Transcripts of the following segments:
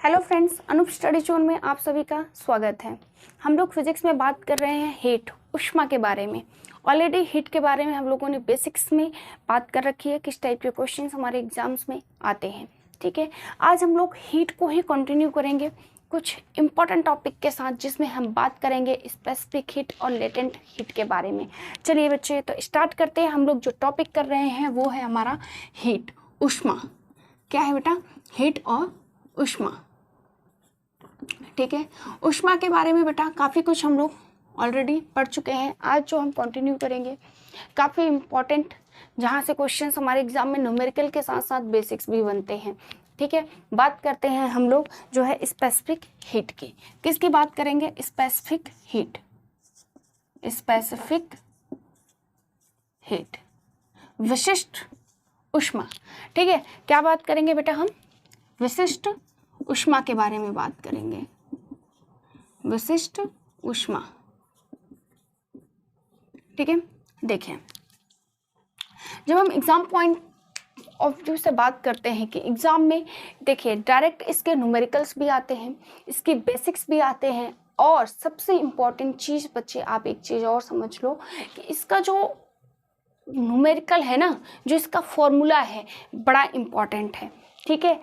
Hello friends, Anoop study zone में आप सभी का स्वागत है। हम लोग फिजिक्स में बात कर रहे हैं हीट, ऊष्मा के बारे में। ऑलरेडी हीट के बारे में हम लोगों ने बेसिक्स में बात कर रखी है, किस टाइप के क्वेश्चंस हमारे एग्जाम्स में आते हैं। ठीक है, आज हम लोग हीट को ही कंटिन्यू करेंगे कुछ इंपॉर्टेंट टॉपिक के साथ, जिसमें हम बात करेंगे स्पेसिफिक हीट और लेटेंट हीट के बारे में। चलिए बच्चे, तो स्टार्ट करते हैं। हम लोग जो टॉपिक कर रहे हैं वो है हमारा हीट, ऊष्मा। क्या है बेटा? हीट और ऊष्मा। ठीक है, ऊष्मा के बारे में बेटा काफ़ी कुछ हम लोग ऑलरेडी पढ़ चुके हैं। आज जो हम कंटिन्यू करेंगे काफ़ी इम्पॉर्टेंट, जहाँ से क्वेश्चंस हमारे एग्जाम में न्यूमेरिकल के साथ साथ बेसिक्स भी बनते हैं। ठीक है, बात करते हैं हम लोग जो है स्पेसिफिक हीट की। किसकी बात करेंगे? स्पेसिफिक हीट, स्पेसिफिक हीट, विशिष्ट ऊष्मा। ठीक है, क्या बात करेंगे बेटा? हम विशिष्ट ऊष्मा के बारे में बात करेंगे, विशिष्ट ऊष्मा। ठीक है, देखें, जब हम एग्जाम पॉइंट ऑफ व्यू से बात करते हैं कि एग्जाम में देखिए डायरेक्ट इसके न्यूमेरिकल्स भी आते हैं, इसकी बेसिक्स भी आते हैं, और सबसे इम्पॉर्टेंट चीज़ बच्चे आप एक चीज़ और समझ लो कि इसका जो न्यूमेरिकल है ना, जो इसका फॉर्मूला है, बड़ा इम्पॉर्टेंट है। ठीक है,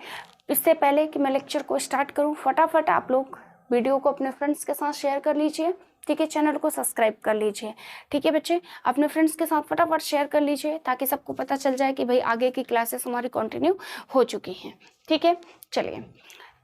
इससे पहले कि मैं लेक्चर को स्टार्ट करूं, फटाफट आप लोग वीडियो को अपने फ्रेंड्स के साथ शेयर कर लीजिए। ठीक है, चैनल को सब्सक्राइब कर लीजिए। ठीक है बच्चे, अपने फ्रेंड्स के साथ फटाफट शेयर कर लीजिए, ताकि सबको पता चल जाए कि भाई आगे की क्लासेस हमारी कंटिन्यू हो चुकी हैं। ठीक है, चलिए,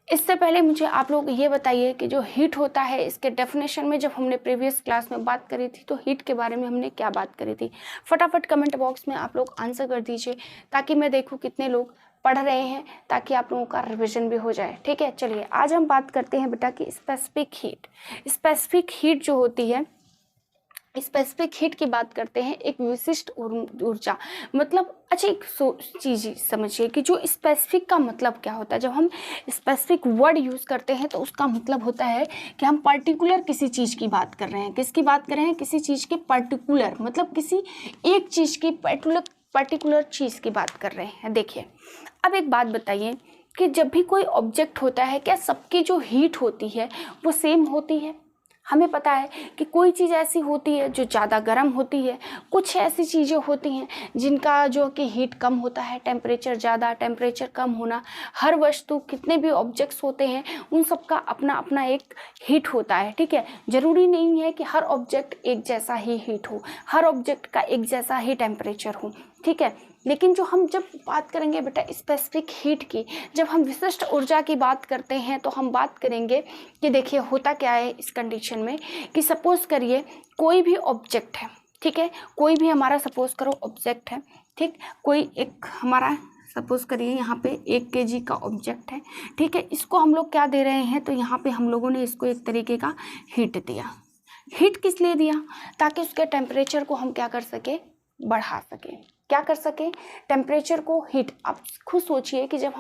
इससे पहले मुझे आप लोग ये बताइए कि जो हीट होता है, इसके डेफिनेशन में जब हमने प्रीवियस क्लास में बात करी थी, तो हीट के बारे में हमने क्या बात करी थी। फटाफट कमेंट बॉक्स में आप लोग आंसर कर दीजिए, ताकि मैं देखूँ कितने लोग पढ़ रहे हैं, ताकि आप लोगों का रिवीजन भी हो जाए। ठीक है, चलिए आज हम बात करते हैं बेटा कि स्पेसिफिक हीट। स्पेसिफिक हीट जो होती है, स्पेसिफिक हीट की बात करते हैं, एक विशिष्ट ऊर्जा। मतलब अच्छा, एक चीज़ समझिए कि जो स्पेसिफिक का मतलब क्या होता है। जब हम स्पेसिफिक वर्ड यूज़ करते हैं तो उसका मतलब होता है कि हम पर्टिकुलर किसी चीज़ की बात कर रहे हैं। किसकी बात कर रहे हैं? किसी चीज़ के पर्टिकुलर, मतलब किसी एक चीज़ की पर्टिकुलर चीज़ की बात कर रहे हैं। देखिए, अब एक बात बताइए कि जब भी कोई ऑब्जेक्ट होता है, क्या सबकी जो हीट होती है वो सेम होती है? हमें पता है कि कोई चीज़ ऐसी होती है जो ज़्यादा गर्म होती है, कुछ ऐसी चीज़ें होती हैं जिनका जो कि हीट कम होता है, टेम्परेचर ज़्यादा, टेम्परेचर कम होना। हर वस्तु, कितने भी ऑब्जेक्ट्स होते हैं, उन सब का अपना अपना एक हीट होता है। ठीक है, ज़रूरी नहीं है कि हर ऑब्जेक्ट एक जैसा ही हीट हो, हर ऑब्जेक्ट का एक जैसा ही टेम्परेचर हो। ठीक है, लेकिन जो हम जब बात करेंगे बेटा स्पेसिफिक हीट की, जब हम विशिष्ट ऊर्जा की बात करते हैं, तो हम बात करेंगे कि देखिए होता क्या है इस कंडीशन में कि सपोज करिए कोई भी ऑब्जेक्ट है। ठीक है, कोई भी हमारा सपोज करो ऑब्जेक्ट है। ठीक, कोई एक हमारा सपोज करिए यहाँ पे 1 kg का ऑब्जेक्ट है। ठीक है, इसको हम लोग क्या दे रहे हैं? तो यहाँ पे हम लोगों ने इसको एक तरीके का हीट दिया। हीट किस लिए दिया? ताकि उसके टेम्परेचर को हम क्या कर सके? बढ़ा सके। क्या कर सके? टेम्परेचर को हीट। आप खुद सोचिए कि जब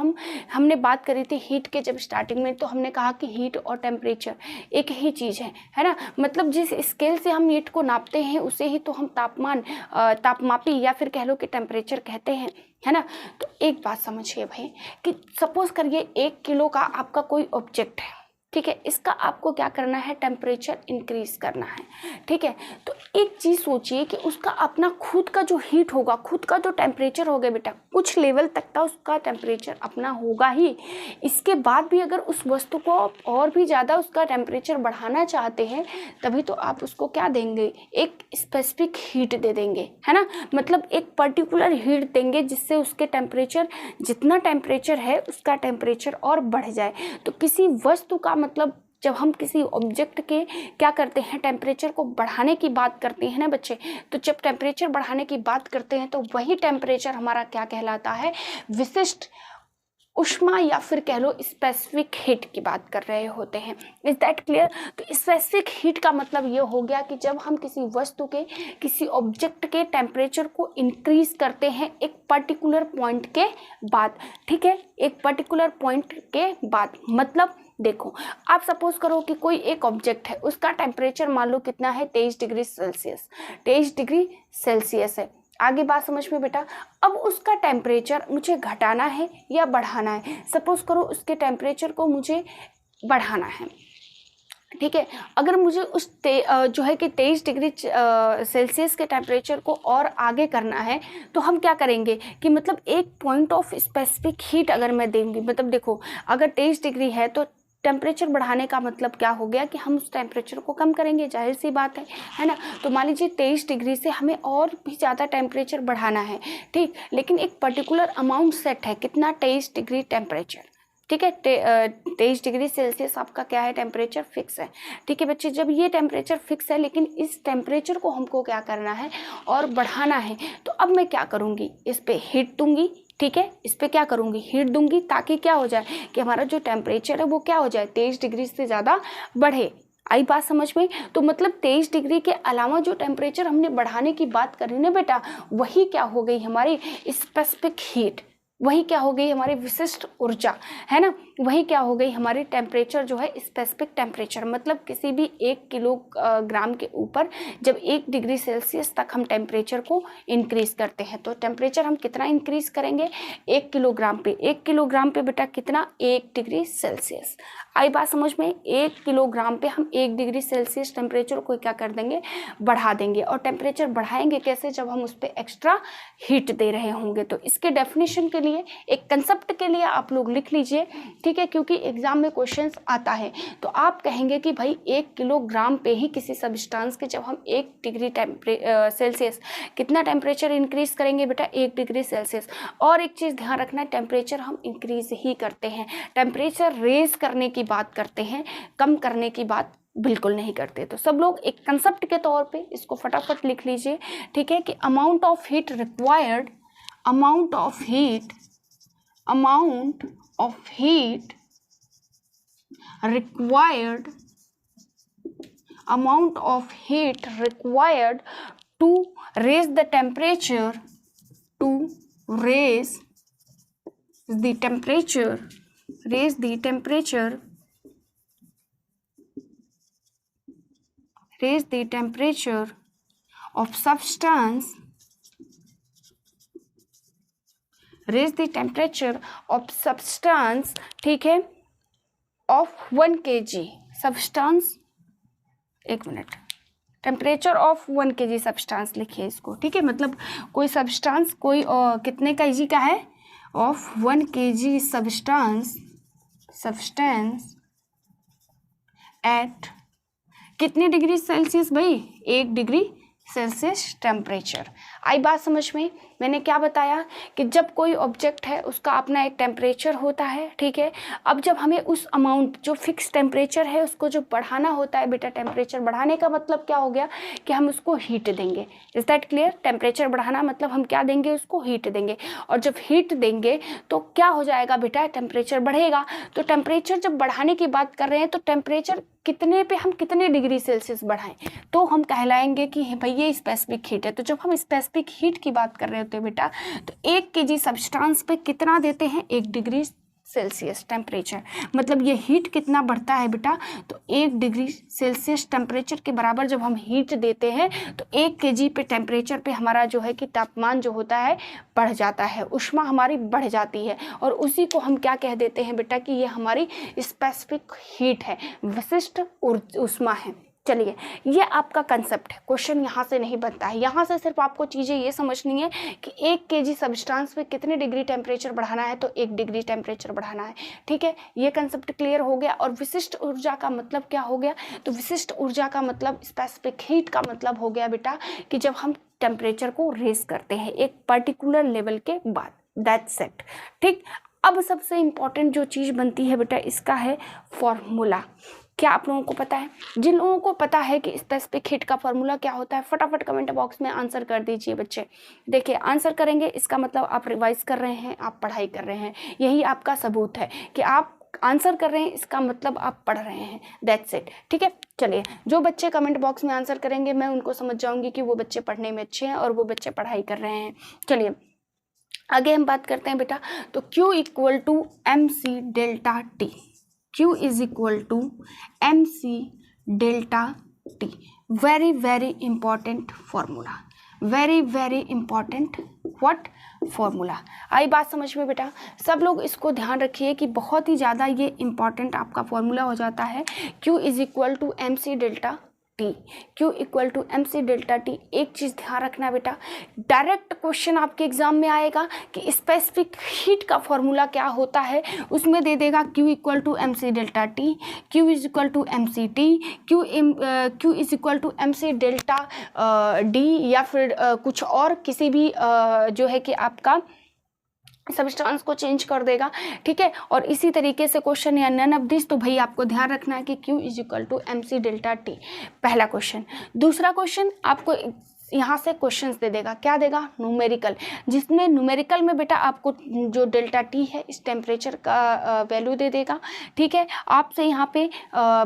हमने बात करी थी हीट के, जब स्टार्टिंग में, तो हमने कहा कि हीट और टेम्परेचर एक ही चीज़ है ना। मतलब जिस स्केल से हम हीट को नापते हैं, उसे ही तो हम तापमापी या फिर कह लो कि टेम्परेचर कहते हैं, है ना। तो एक बात समझिए भाई कि सपोज करिए 1 किलो का आपका कोई ऑब्जेक्ट है। ठीक है, इसका आपको क्या करना है? टेम्परेचर इंक्रीज करना है। ठीक है, तो एक चीज़ सोचिए कि उसका अपना खुद का जो हीट होगा, खुद का जो टेम्परेचर होगा बेटा, कुछ लेवल तक का उसका टेम्परेचर अपना होगा ही। इसके बाद भी अगर उस वस्तु को और भी ज़्यादा उसका टेम्परेचर बढ़ाना चाहते हैं, तभी तो आप उसको क्या देंगे? एक स्पेसिफिक हीट दे देंगे, है ना। मतलब एक पर्टिकुलर हीट देंगे, जिससे उसके टेम्परेचर, जितना टेम्परेचर है उसका टेम्परेचर और बढ़ जाए। तो किसी वस्तु का मतलब, जब हम किसी ऑब्जेक्ट के क्या करते हैं, टेम्परेचर को बढ़ाने की बात करते हैं ना बच्चे, तो जब टेम्परेचर बढ़ाने की बात करते हैं, तो वही टेम्परेचर हमारा क्या कहलाता है? विशिष्ट ऊष्मा, या फिर कह लो स्पेसिफिक हीट की बात कर रहे होते हैं। Is that clear? तो स्पेसिफिक हीट का मतलब ये हो गया कि जब हम किसी वस्तु के, किसी ऑब्जेक्ट के टेम्परेचर को इंक्रीज करते हैं एक पर्टिकुलर पॉइंट के बाद। ठीक है, एक पर्टिकुलर पॉइंट के बाद। मतलब देखो, आप सपोज करो कि कोई एक ऑब्जेक्ट है, उसका टेम्परेचर मान लो कितना है? 23 डिग्री सेल्सियस। 23 डिग्री सेल्सियस है। आगे बात समझ में बेटा। अब उसका टेम्परेचर मुझे घटाना है या बढ़ाना है। सपोज करो उसके टेम्परेचर को मुझे बढ़ाना है, ठीक है। अगर मुझे उस जो है कि 23 डिग्री सेल्सियस के टेम्परेचर को और आगे करना है तो हम क्या करेंगे कि मतलब एक पॉइंट ऑफ स्पेसिफिक हीट अगर मैं देंगी, मतलब देखो अगर 23 डिग्री है तो टेम्परेचर बढ़ाने का मतलब क्या हो गया कि हम उस टेम्परेचर को कम करेंगे, जाहिर सी बात है ना। तो मान लीजिए 23 डिग्री से हमें और भी ज़्यादा टेम्परेचर बढ़ाना है, ठीक, लेकिन एक पर्टिकुलर अमाउंट सेट है, कितना, 23 डिग्री टेम्परेचर, ठीक है। 23 डिग्री सेल्सियस आपका क्या है, टेम्परेचर फिक्स है, ठीक है बच्चे। जब ये टेम्परेचर फिक्स है लेकिन इस टेम्परेचर को हमको क्या करना है और बढ़ाना है, तो अब मैं क्या करूँगी, इस पर हीट दूंगी, ठीक है, इस पर क्या करूँगी, हीट दूंगी, ताकि क्या हो जाए कि हमारा जो टेम्परेचर है वो क्या हो जाए, 23 डिग्री से ज़्यादा बढ़े। आई बात समझ में। तो मतलब 23 डिग्री के अलावा जो टेम्परेचर हमने बढ़ाने की बात करी ना बेटा, वही क्या हो गई हमारी स्पेसिफिक हीट, वही क्या हो गई हमारी विशिष्ट ऊर्जा, है ना। वही क्या हो गई हमारी टेम्परेचर जो है स्पेसिफिक टेम्परेचर। मतलब किसी भी 1 किलोग्राम के ऊपर जब 1 डिग्री सेल्सियस तक हम टेम्परेचर को इंक्रीज करते हैं, तो टेम्परेचर हम कितना इंक्रीज करेंगे, 1 किलोग्राम पे। 1 किलोग्राम पे बेटा कितना, 1 डिग्री सेल्सियस। आई बात समझ में। 1 किलोग्राम पे हम 1 डिग्री सेल्सियस टेम्परेचर को क्या कर देंगे, बढ़ा देंगे। और टेम्परेचर बढ़ाएंगे कैसे, जब हम उस पर एक्स्ट्रा हीट दे रहे होंगे। तो इसके डेफिनेशन के लिए, एक कंसेप्ट के लिए आप लोग लिख लीजिए, ठीक है, क्योंकि एग्जाम में क्वेश्चंस आता है। तो आप कहेंगे कि भाई 1 किलोग्राम पे ही किसी सब्सटेंस के जब हम 1 डिग्री सेल्सियस कितना टेम्परेचर इंक्रीज करेंगे बेटा, 1 डिग्री सेल्सियस। और एक चीज़ ध्यान रखना है, टेम्परेचर हम इंक्रीज ही करते हैं, टेम्परेचर रेज करने की बात करते हैं, कम करने की बात बिल्कुल नहीं करते। तो सब लोग एक कंसेप्ट के तौर पे इसको फटाफट लिख लीजिए, ठीक है, कि amount of heat required, amount of heat required, amount of heat required to raise the temperature, to raise the temperature of substance, raise the temperature of substance, ठीक है, of 1 kg substance, एक minute, temperature of 1 kg substance लिखिए इसको, ठीक है। मतलब कोई substance, कोई कितने kg का है, ऑफ 1 kg सब्सटेंस एट कितने डिग्री सेल्सियस भाई, 1 डिग्री सेल्सियस टेम्परेचर। आई बात समझ में। मैंने क्या बताया कि जब कोई ऑब्जेक्ट है उसका अपना एक टेम्परेचर होता है, ठीक है। अब जब हमें उस अमाउंट जो फिक्स टेम्परेचर है उसको जो बढ़ाना होता है बेटा, टेम्परेचर बढ़ाने का मतलब क्या हो गया कि हम उसको हीट देंगे। Is that clear. टेम्परेचर बढ़ाना मतलब हम क्या देंगे, उसको हीट देंगे। और जब हीट देंगे तो क्या हो जाएगा बेटा, टेम्परेचर बढ़ेगा। तो टेम्परेचर जब बढ़ाने की बात कर रहे हैं तो टेम्परेचर कितने पे हम कितने डिग्री सेल्सियस बढ़ाएं तो हम कहलाएंगे कि भाई ये स्पेसिफिक हीट है। तो जब हम स्पेसिफिक हीट की बात कर रहे होते हैं बेटा, तो 1 kg सब्सटेंस पे कितना देते हैं, 1 डिग्री सेल्सियस टेम्परेचर। मतलब ये हीट कितना बढ़ता है बेटा, तो 1 डिग्री सेल्सियस टेम्परेचर के बराबर जब हम हीट देते हैं तो 1 kg पे टेम्परेचर पे हमारा जो है कि तापमान जो होता है बढ़ जाता है, ऊष्मा हमारी बढ़ जाती है। और उसी को हम क्या कह देते हैं बेटा कि ये हमारी स्पेसिफिक हीट है, विशिष्ट ऊष्मा है। चलिए, ये आपका कंसेप्ट है, क्वेश्चन यहाँ से नहीं बनता है। यहाँ से सिर्फ आपको चीज़ें ये समझनी है कि 1 kg सब्सटेंस पे कितने डिग्री टेम्परेचर बढ़ाना है, तो 1 डिग्री टेम्परेचर बढ़ाना है, ठीक है। ये कंसेप्ट क्लियर हो गया। और विशिष्ट ऊर्जा का मतलब क्या हो गया, तो विशिष्ट ऊर्जा का मतलब स्पेसिफिक हीट का मतलब हो गया बेटा कि जब हम टेम्परेचर को रेज करते हैं एक पर्टिकुलर लेवल के बाद, दैट्स इट, ठीक। अब सबसे इंपॉर्टेंट जो चीज़ बनती है बेटा, इसका है फॉर्मूला। क्या आप लोगों को पता है? जिन लोगों को पता है कि स्पेसिफिक हीट का फॉर्मूला क्या होता है, फटाफट कमेंट बॉक्स में आंसर कर दीजिए बच्चे। देखिए, आंसर करेंगे इसका मतलब आप रिवाइज कर रहे हैं, आप पढ़ाई कर रहे हैं। यही आपका सबूत है कि आप आंसर कर रहे हैं, इसका मतलब आप पढ़ रहे हैं, दैट्स इट, ठीक है। चलिए, जो बच्चे कमेंट बॉक्स में आंसर करेंगे मैं उनको समझ जाऊंगी कि वो बच्चे पढ़ने में अच्छे हैं और वो बच्चे पढ़ाई कर रहे हैं। चलिए आगे हम बात करते हैं बेटा। तो Q equal to MC delta T, Q is equal to MC delta T, very very important formula, very very important what formula. आई बात समझ में बेटा? सब लोग इसको ध्यान रखिए कि बहुत ही ज़्यादा ये इंपॉर्टेंट आपका फॉर्मूला हो जाता है। Q is equal to M C delta T, Q equal to M C delta T. एक चीज़ ध्यान रखना बेटा, डायरेक्ट क्वेश्चन आपके एग्जाम में आएगा कि स्पेसिफिक हीट का फॉर्मूला क्या होता है, उसमें दे देगा Q equal to M C delta T, Q is equal to M C T, Q is equal to M C delta D, या फिर कुछ और किसी भी जो है कि आपका सब्सटेंस को चेंज कर देगा, ठीक है। और इसी तरीके से क्वेश्चन या नन ऑफ दिस, तो भाई आपको ध्यान रखना है कि Q is equal to M C delta T, पहला क्वेश्चन। दूसरा क्वेश्चन आपको यहाँ से क्वेश्चंस दे देगा, क्या देगा? न्यूमेरिकल, जिसमें न्यूमेरिकल में बेटा आपको जो डेल्टा टी है इस टेम्परेचर का वैल्यू दे देगा, ठीक है। आपसे यहाँ पे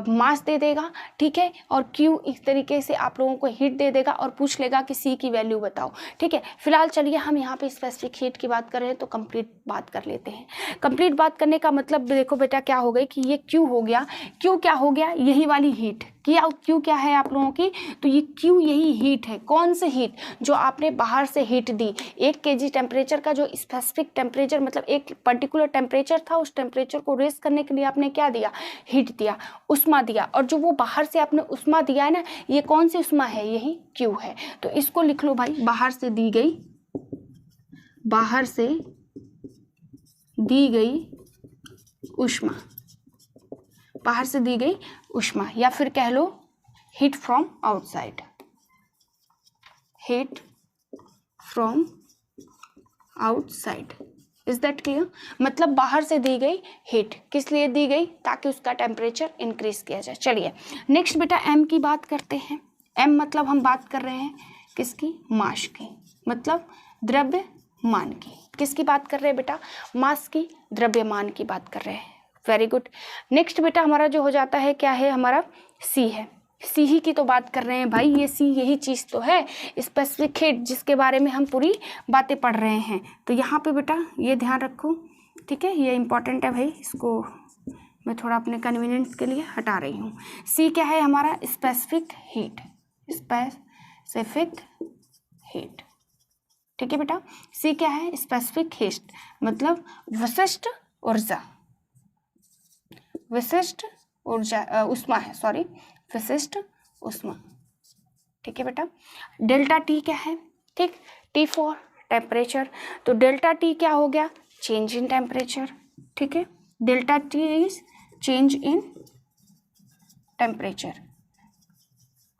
मास दे देगा, ठीक है, और Q इस तरीके से आप लोगों को हीट दे देगा और पूछ लेगा कि C की वैल्यू बताओ, ठीक है। फिलहाल चलिए हम यहाँ पे स्पेसिफिक हीट की बात कर रहे हैं तो कंप्लीट बात कर लेते हैं। कंप्लीट बात करने का मतलब देखो बेटा क्या हो गई कि ये Q हो गया, Q क्या हो गया? यही वाली हीट, Q क्या है आप लोगों की? तो ये Q यही हीट है। कौन से हीट? जो आपने बाहर से हीट दी, 1 kg टेम्परेचर का जो स्पेसिफिक टेम्परेचर, मतलब एक पर्टिकुलर टेम्परेचर था, उस टेम्परेचर को रेज करने के लिए आपने क्या दिया? हीट दिया, उष्मा दिया। और जो वो बाहर से आपने उष्मा दिया है ना, ये कौन सी उष्मा है? यही Q है। तो इसको लिख लो भाई, बाहर से दी गई उष्मा, बाहर से दी गई उष्मा, या फिर कह low heat from outside, heat from outside. Is that clear? मतलब बाहर से दी गई हीट, किस लिए दी गई? ताकि उसका टेम्परेचर इंक्रीज किया जाए। चलिए नेक्स्ट बेटा M की बात करते हैं। M मतलब हम बात कर रहे हैं किसकी? मास की, मतलब द्रव्यमान की। किसकी बात कर रहे हैं बेटा? मास की, द्रव्यमान की बात कर रहे हैं। Very good. नेक्स्ट बेटा हमारा जो हो जाता है क्या है? हमारा C है। C ही की तो बात कर रहे हैं भाई, ये C यही चीज़ तो है, स्पेसिफिक हीट, जिसके बारे में हम पूरी बातें पढ़ रहे हैं। तो यहाँ पे बेटा ये ध्यान रखो, ठीक है, ये इंपॉर्टेंट है भाई, इसको मैं थोड़ा अपने कन्वीनियंस के लिए हटा रही हूँ। C क्या है हमारा? स्पेसिफिक हीट, स्पेसिफिक हीट, ठीक है बेटा। C क्या है? स्पेसिफिक हीट, मतलब विशिष्ट ऊर्जा, विशिष्ट ऊर्जा, उष्मा है, सॉरी, विशिष्ट उष्मा, ठीक है बेटा। डेल्टा टी क्या है? ठीक, टी फॉर टेम्परेचर, तो डेल्टा टी क्या हो गया? चेंज इन टेम्परेचर, ठीक है। Delta T is change in temperature.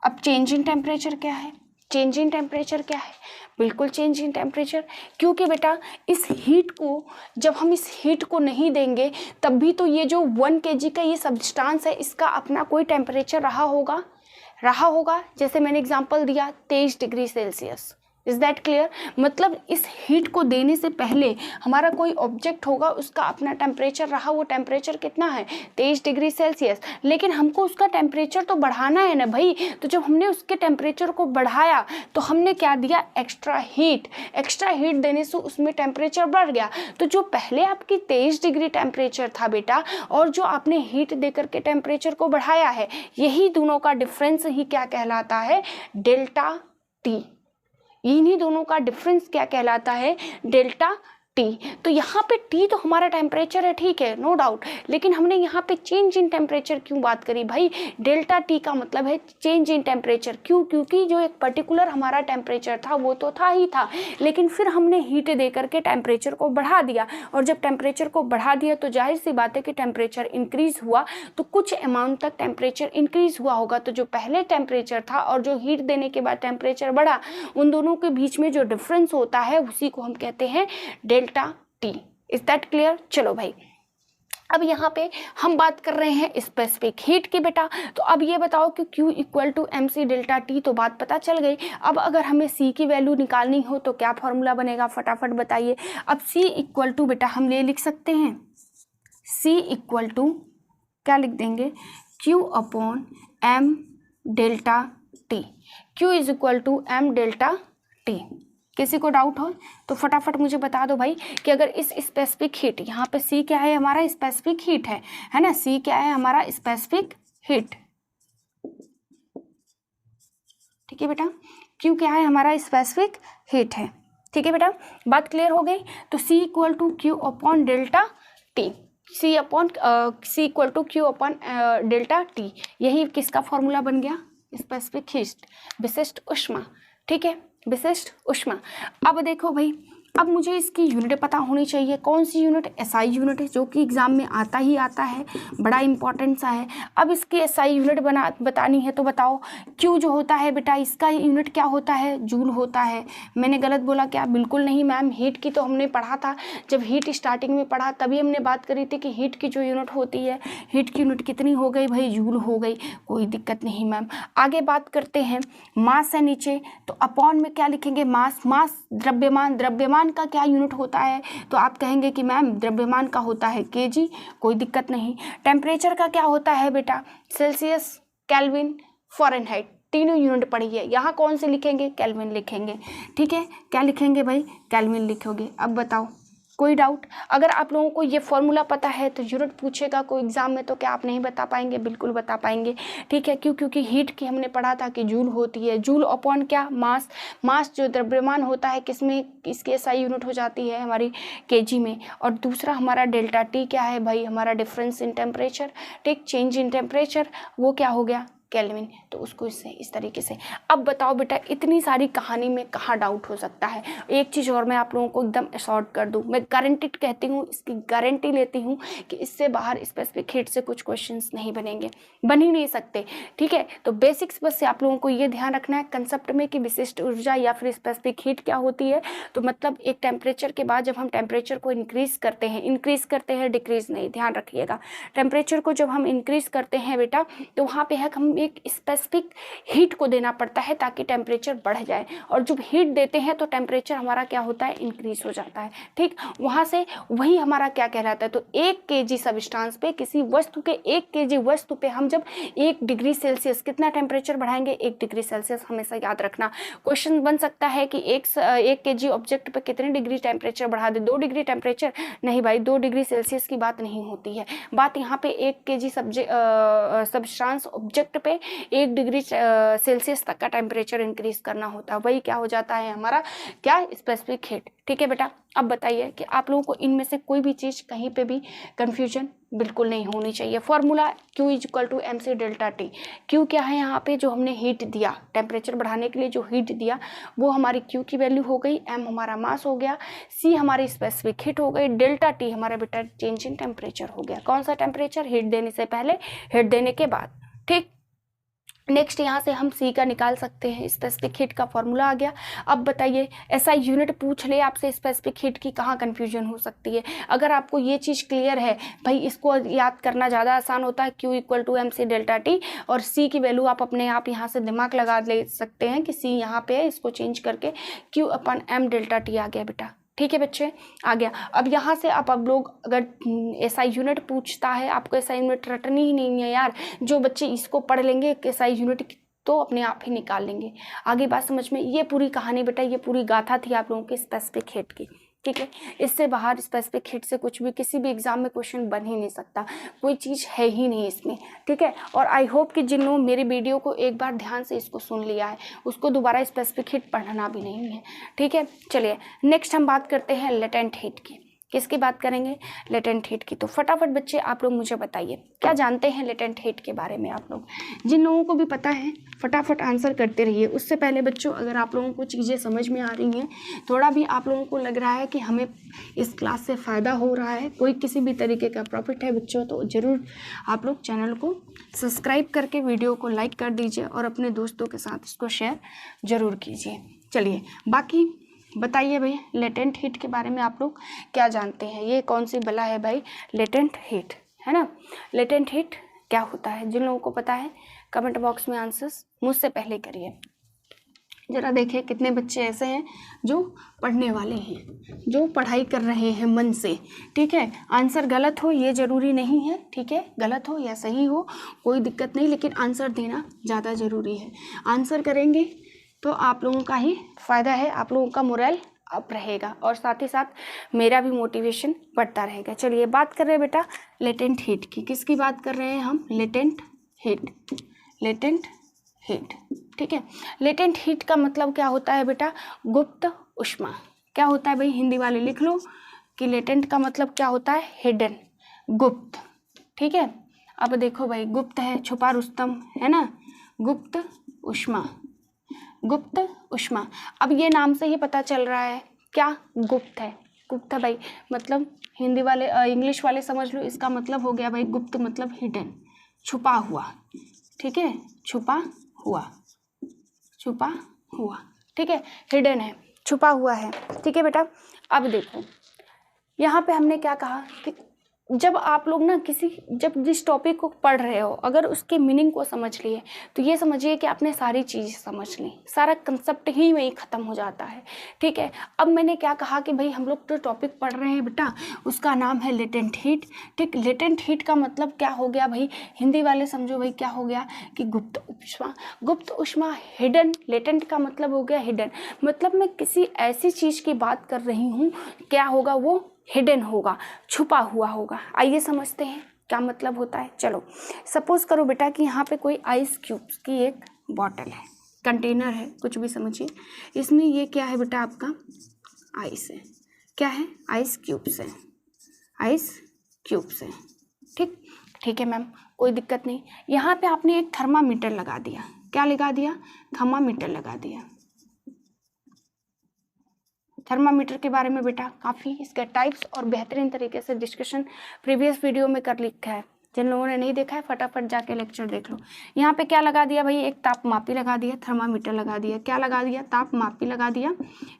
अब चेंज इन टेम्परेचर क्या है? चेंज इन टेम्परेचर क्या है? बिल्कुल चेंज इन टेम्परेचर, क्योंकि बेटा इस हीट को, जब हम इस हीट को नहीं देंगे तब भी तो ये जो 1 kg का ये सब्सटेंस है, इसका अपना कोई टेम्परेचर रहा होगा। जैसे मैंने एग्जांपल दिया 23 degree Celsius. Is that clear? मतलब इस हीट को देने से पहले हमारा कोई ऑब्जेक्ट होगा, उसका अपना टेम्परेचर रहा, वो टेम्परेचर कितना है? 23 डिग्री सेल्सियस। लेकिन हमको उसका टेम्परेचर तो बढ़ाना है ना भाई, तो जब हमने उसके टेम्परेचर को बढ़ाया तो हमने क्या दिया? एक्स्ट्रा हीट देने से उसमें टेम्परेचर बढ़ गया। तो जो पहले आपकी 23 डिग्री टेम्परेचर था बेटा, और जो आपने हीट देकर के टेम्परेचर को बढ़ाया है, यही दोनों का डिफरेंस ही क्या कहलाता है? Delta T. इन्हीं दोनों का डिफरेंस क्या कहलाता है? Delta T. तो यहाँ पे टी तो हमारा टेम्परेचर है, ठीक है, नो डाउट, लेकिन हमने यहाँ पे चेंज इन टेम्परेचर क्यों बात करी भाई? डेल्टा टी का मतलब है चेंज इन टेम्परेचर। क्यों? क्योंकि जो एक पर्टिकुलर हमारा टेम्परेचर था वो तो था ही था, लेकिन फिर हमने हीट दे करके टेम्परेचर को बढ़ा दिया, और जब टेम्परेचर को बढ़ा दिया तो जाहिर सी बात है कि टेम्परेचर इंक्रीज हुआ, तो कुछ अमाउंट तक टेम्परेचर इंक्रीज हुआ होगा। तो जो पहले टेम्परेचर था और जो हीट देने के बाद टेम्परेचर बढ़ा, उन दोनों के बीच में जो डिफरेंस होता है उसी को हम कहते हैं delta T. Is that clear? चलो भाई, अब यहाँ पे हम बात कर रहे हैं स्पेसिफिक हीट की बेटा। तो अब ये बताओ कि Q equal to M C delta T, तो बात पता चल गई। अब अगर हमें C की वैल्यू निकालनी हो तो क्या फॉर्मूला बनेगा? फटाफट बताइए। अब C इक्वल टू बेटा हम ले लिख सकते हैं, C इक्वल टू क्या लिख देंगे? Q upon M delta T. Q is equal to M delta T. किसी को डाउट हो तो फटाफट मुझे बता दो भाई कि अगर इस स्पेसिफिक हीट, यहाँ पे C क्या है? हमारा स्पेसिफिक हीट है ना? C क्या है? हमारा स्पेसिफिक हीट, ठीक है बेटा। क्यू क्या है हमारा स्पेसिफिक हीट है। ठीक है बेटा, बात क्लियर हो गई। तो C equal to Q upon delta T, C equal to Q upon delta T, यही किसका फॉर्मूला बन गया, स्पेसिफिक हीट, विशिष्ट ऊष्मा। ठीक है, विशिष्ट ऊष्मा। अब देखो भाई, अब मुझे इसकी यूनिट पता होनी चाहिए। कौन सी यूनिट, SI यूनिट है, जो कि एग्जाम में आता ही आता है, बड़ा इंपॉर्टेंट सा है। अब इसकी SI यूनिट बतानी है तो बताओ, Q जो होता है बेटा इसका यूनिट क्या होता है, जूल होता है। मैंने गलत बोला क्या, बिल्कुल नहीं मैम, हीट की तो हमने पढ़ा था, जब हीट स्टार्टिंग में पढ़ा तभी हमने बात करी थी कि हीट की जो यूनिट होती है, हीट की यूनिट कितनी हो गई भाई, जूल हो गई, कोई दिक्कत नहीं मैम। आगे बात करते हैं, मास है नीचे, तो अपॉन में क्या लिखेंगे, मास, मास द्रव्यमान, द्रव्यमान का क्या यूनिट होता है, तो आप कहेंगे कि मैम द्रव्यमान का होता है केजी, कोई दिक्कत नहीं। टेम्परेचर का क्या होता है बेटा, सेल्सियस, केल्विन, फ़ारेनहाइट, तीनों यूनिट पढ़ी है। यहाँ कौन से लिखेंगे, केल्विन लिखेंगे। ठीक है, क्या लिखेंगे भाई, केल्विन लिखोगे। अब बताओ कोई डाउट, अगर आप लोगों को ये फॉर्मूला पता है तो यूनिट पूछेगा कोई एग्जाम में तो क्या आप नहीं बता पाएंगे, बिल्कुल बता पाएंगे। ठीक है, क्यों, क्योंकि हीट की हमने पढ़ा था कि जूल होती है, जूल अपॉन क्या, मास, मास जो द्रव्यमान होता है किसमें, इसकी SI यूनिट हो जाती है हमारी केजी में। और दूसरा हमारा डेल्टा टी क्या है भाई, हमारा डिफरेंस इन टेम्परेचर, ठीक, चेंज इन टेम्परेचर, वो क्या हो गया, केल्विन। तो उसको इससे इस तरीके से। अब बताओ बेटा, इतनी सारी कहानी में कहाँ डाउट हो सकता है। एक चीज़ और मैं आप लोगों को एकदम असॉर्ट कर दूँ, मैं गारंटीड कहती हूँ, इसकी गारंटी लेती हूँ कि इससे बाहर स्पेसिफिक हीट से कुछ क्वेश्चंस नहीं बनेंगे, बन ही नहीं सकते। ठीक है, तो बेसिक्स बस से आप लोगों को ये ध्यान रखना है कंसेप्ट में कि विशिष्ट ऊर्जा या फिर स्पेसिफिक हीट क्या होती है। तो मतलब एक टेम्परेचर के बाद जब हम टेम्परेचर को इंक्रीज करते हैं, डिक्रीज नहीं, ध्यान रखिएगा। टेम्परेचर को जब हम इंक्रीज करते हैं बेटा, तो वहाँ पे है हम एक स्पेसिफिक हीट को देना पड़ता है ताकि टेम्परेचर बढ़ जाए, और जब हीट देते हैं तो टेम्परेचर हमारा क्या होता है, इंक्रीज हो जाता है। ठीक, वहाँ से वही हमारा क्या कहलाता है, तो 1 kg सब्सटेंस पे, किसी वस्तु के 1 kg वस्तु पे हम जब 1 डिग्री सेल्सियस कितना टेम्परेचर बढ़ाएंगे, 1 डिग्री सेल्सियस, हमेशा याद रखना। क्वेश्चन बन सकता है कि 1 kg ऑब्जेक्ट पे कितने डिग्री टेम्परेचर बढ़ा दे, 2 डिग्री टेम्परेचर, नहीं भाई, 2 डिग्री सेल्सियस की बात नहीं होती है। बात यहाँ पे 1 kg सब्सटेंस ऑब्जेक्ट पे 1 डिग्री सेल्सियस तक का टेम्परेचर इंक्रीज करना होता है, वही क्या हो जाता है हमारा, क्या, स्पेसिफिक हीट। ठीक है बेटा, अब बताइए कि आप लोगों को इनमें से कोई भी चीज़ कहीं पे भी कंफ्यूजन बिल्कुल नहीं होनी चाहिए। Formula Q equal to MC delta T. Q क्या है, यहाँ पे जो हमने हीट दिया, टेम्परेचर बढ़ाने के लिए जो हीट दिया, वो हमारी Q की वैल्यू हो गई, M हमारा मास हो गया, C हमारी स्पेसिफिक हीट हो गई, डेल्टा टी हमारा बेटा चेंज इन टेम्परेचर हो गया। कौन सा टेम्परेचर, हीट देने से पहले, हीट देने के बाद। ठीक, नेक्स्ट यहाँ से हम C का निकाल सकते हैं, स्पेसिफिक हीट का फॉर्मूला आ गया। अब बताइए, SI यूनिट पूछ ले आपसे स्पेसिफिक हीट की, कहाँ कंफ्यूजन हो सकती है। अगर आपको ये चीज़ क्लियर है भाई, इसको याद करना ज़्यादा आसान होता है, Q equal to MC delta T, और C की वैल्यू आप अपने आप यहाँ से दिमाग लगा ले सकते हैं कि C यहाँ पे है, इसको चेंज करके Q अपन M डेल्टा टी आ गया बेटा। ठीक है बच्चे, आ गया। अब यहाँ से आप लोग अगर SI यूनिट पूछता है, आपको SI यूनिट रटनी ही नहीं है यार, जो बच्चे इसको पढ़ लेंगे SI यूनिट तो अपने आप ही निकाल लेंगे। आगे बात समझ में, ये पूरी कहानी बेटा, ये पूरी गाथा थी आप लोगों की स्पेसिफिक हीट की। ठीक है, इससे बाहर स्पेसिफिक हीट से कुछ भी किसी भी एग्जाम में क्वेश्चन बन ही नहीं सकता, कोई चीज़ है ही नहीं इसमें। ठीक है, और आई होप कि जिन लोगों मेरी वीडियो को एक बार ध्यान से इसको सुन लिया है, उसको दोबारा स्पेसिफिक हीट पढ़ना भी नहीं है। ठीक है, चलिए नेक्स्ट हम बात करते हैं लेटेंट हीट की। किसकी बात करेंगे, लेटेंट हीट की। तो फटाफट बच्चे आप लोग मुझे बताइए, क्या जानते हैं लेटेंट हीट के बारे में। आप लोग जिन लोगों को भी पता है फटाफट आंसर करते रहिए। उससे पहले बच्चों, अगर आप लोगों को चीज़ें समझ में आ रही हैं, थोड़ा भी आप लोगों को लग रहा है कि हमें इस क्लास से फ़ायदा हो रहा है, कोई किसी भी तरीके का प्रॉफिट है बच्चों, तो ज़रूर आप लोग चैनल को सब्सक्राइब करके वीडियो को लाइक कर दीजिए और अपने दोस्तों के साथ इसको शेयर ज़रूर कीजिए। चलिए बाकी बताइए भाई, लेटेंट हीट के बारे में आप लोग क्या जानते हैं। ये कौन सी बला है भाई, लेटेंट हीट, है ना। लेटेंट हीट क्या होता है, जिन लोगों को पता है कमेंट बॉक्स में आंसर्स मुझसे पहले करिए। ज़रा देखिए कितने बच्चे ऐसे हैं जो पढ़ने वाले हैं, जो पढ़ाई कर रहे हैं मन से। ठीक है, आंसर गलत हो ये ज़रूरी नहीं है, ठीक है, गलत हो या सही हो कोई दिक्कत नहीं, लेकिन आंसर देना ज़्यादा ज़रूरी है। आंसर करेंगे तो आप लोगों का ही फ़ायदा है, आप लोगों का मोरल अप रहेगा और साथ ही साथ मेरा भी मोटिवेशन बढ़ता रहेगा। चलिए बात कर रहे हैं बेटा लेटेंट हीट की। किसकी बात कर रहे हैं हम, लेटेंट हीट। Latent heat. ठीक है, लेटेंट हीट का मतलब क्या होता है बेटा, गुप्त ऊष्मा। क्या होता है भाई, हिंदी वाले लिख लो कि लेटेंट का मतलब क्या होता है, हिडन, गुप्त। ठीक है, अब देखो भाई, गुप्त है, छुपा रुस्तम, है ना, गुप्त ऊष्मा, गुप्त ऊष्मा। अब ये नाम से ही पता चल रहा है क्या, गुप्त है, गुप्त है भाई, मतलब हिंदी वाले इंग्लिश वाले समझ लो, इसका मतलब हो गया भाई गुप्त मतलब हिडन, छुपा हुआ। ठीक है, छुपा हुआ, छुपा हुआ। ठीक है, हिडन है, छुपा हुआ है। ठीक है बेटा, अब देखो यहाँ पे हमने क्या कहा कि जब आप लोग ना जब जिस टॉपिक को पढ़ रहे हो, अगर उसके मीनिंग को समझ लिए तो ये समझिए कि आपने सारी चीज़ समझ ली, सारा कंसेप्ट ही वहीं ख़त्म हो जाता है। ठीक है, अब मैंने क्या कहा कि भाई हम लोग जो टॉपिक पढ़ रहे हैं बेटा, उसका नाम है लेटेंट हीट। ठीक, लेटेंट हीट का मतलब क्या हो गया भाई, हिंदी वाले समझो भाई, क्या हो गया कि गुप्त ऊष्मा, गुप्त ऊष्मा, हिडन। लेटेंट का मतलब हो गया हिडन, मतलब मैं किसी ऐसी चीज़ की बात कर रही हूँ, क्या होगा वो, हिडन होगा, छुपा हुआ होगा। आइए समझते हैं क्या मतलब होता है। चलो सपोज करो बेटा कि यहाँ पे कोई आइस क्यूब्स की एक बॉटल है, कंटेनर है, कुछ भी समझिए, इसमें ये क्या है बेटा, आपका आइस है। क्या है, आइस क्यूब्स है, आइस क्यूब्स है। ठीक, ठीक है मैम, कोई दिक्कत नहीं। यहाँ पे आपने एक थर्मामीटर लगा दिया, क्या लगा दिया, थर्मामीटर लगा दिया। थर्मामीटर के बारे में बेटा काफ़ी इसके टाइप्स और बेहतरीन तरीके से डिस्कशन प्रीवियस वीडियो में कर लिखा है, जिन लोगों ने नहीं देखा है फटाफट जाके लेक्चर देख लो। यहाँ पे क्या लगा दिया भाई, एक तापमापी लगा दिया, थर्मामीटर लगा दिया। क्या लगा दिया, तापमापी लगा दिया,